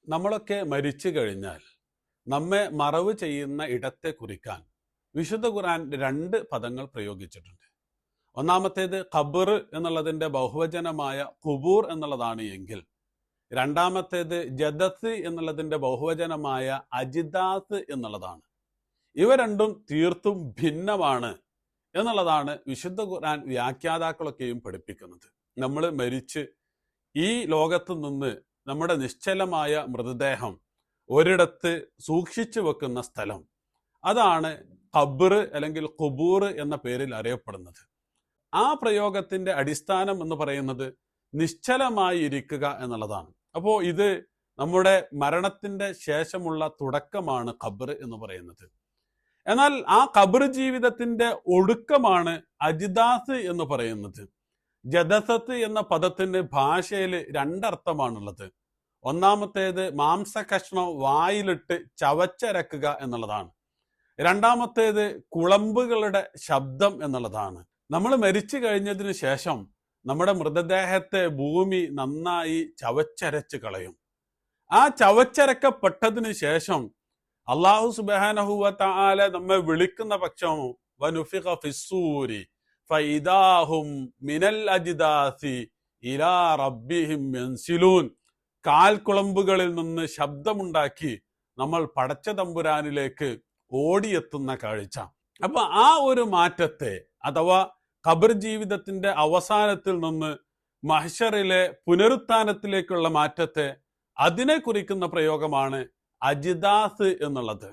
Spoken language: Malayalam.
നമ്മളൊക്കെ മരിച്ചു കഴിഞ്ഞാൽ നമ്മെ മറവ് ചെയ്യുന്ന ഇടത്തെ കുറിക്കാൻ വിശുദ്ധ ഖുർആൻ രണ്ട് പദങ്ങൾ പ്രയോഗിച്ചിട്ടുണ്ട്. ഒന്നാമത്തേത് ഖബർ എന്നുള്ളതിന്റെ ബഹുവചനമായ ഖുബൂർ എന്നുള്ളതാണ് എങ്കിൽ, രണ്ടാമത്തേത് ജദത്ത് എന്നുള്ളതിന്റെ ബഹുവചനമായ അജിദാത്ത് എന്നുള്ളതാണ്. ഇവ രണ്ടും തീർത്തും ഭിന്നമാണ് എന്നുള്ളതാണ് വിശുദ്ധ ഖുർആൻ വ്യാഖ്യാതാക്കളൊക്കെയും പഠിപ്പിക്കുന്നത്. നമ്മൾ മരിച്ച് ഈ ലോകത്ത് നിന്ന് നമ്മുടെ നിശ്ചലമായ മൃതദേഹം ഒരിടത്ത് സൂക്ഷിച്ചു വെക്കുന്ന സ്ഥലം, അതാണ് ഖബർ അല്ലെങ്കിൽ ഖുബൂർ എന്ന പേരിൽ അറിയപ്പെടുന്നത്. ആ പ്രയോഗത്തിന്റെ അടിസ്ഥാനം എന്ന് പറയുന്നത് നിശ്ചലമായി ഇരിക്കുക എന്നുള്ളതാണ്. അപ്പോൾ ഇത് നമ്മുടെ മരണത്തിന്റെ ശേഷമുള്ള തുടക്കമാണ് ഖബർ എന്ന് പറയുന്നത്. എന്നാൽ ആ ഖബർ ജീവിതത്തിന്റെ ഒടുക്കമാണ് അജിദാത്ത് എന്ന് പറയുന്നത്. ജദസത്ത് എന്ന പദത്തിന് ഭാഷയിൽ രണ്ടർത്ഥമാണുള്ളത്. ഒന്നാമത്തേത് മാംസകഷ്ണം വായിലിട്ട് ചവച്ചരക്കുക എന്നുള്ളതാണ്. രണ്ടാമത്തേത് കുളമ്പുകളുടെ ശബ്ദം എന്നുള്ളതാണ്. നമ്മൾ മരിച്ചു കഴിഞ്ഞതിന് ശേഷം നമ്മുടെ മൃതദേഹത്തെ ഭൂമി നന്നായി ചവച്ചരച്ച് കളയും. ആ ചവച്ചരക്കപ്പെട്ടതിന് ശേഷം അല്ലാഹു സുബ്ഹാനഹു വ തആല നമ്മെ വിളിക്കുന്ന പക്ഷം വനുഫിഖ ഫിസ്സൂരി ഫഇദാഹും മിനൽ അജ്ദാസി ഇലാ റബ്ബിഹിം യൻസിലൂൻ. കാൽക്കുളമ്പുകളിൽ നിന്ന് ശബ്ദമുണ്ടാക്കി നമ്മൾ പടച്ച തമ്പുരാനിലേക്ക് ഓടിയെത്തുന്ന കാഴ്ച. അപ്പൊ ആ ഒരു മാറ്റത്തെ, അഥവാ ഖബർ ജീവിതത്തിന്റെ അവസാനത്തിൽ നിന്ന് മഹ്ശറിലെ പുനരുത്ഥാനത്തിലേക്കുള്ള മാറ്റത്തെ, അതിനെ കുറിക്കുന്ന പ്രയോഗമാണ് അജിദാത്ത് എന്നുള്ളത്.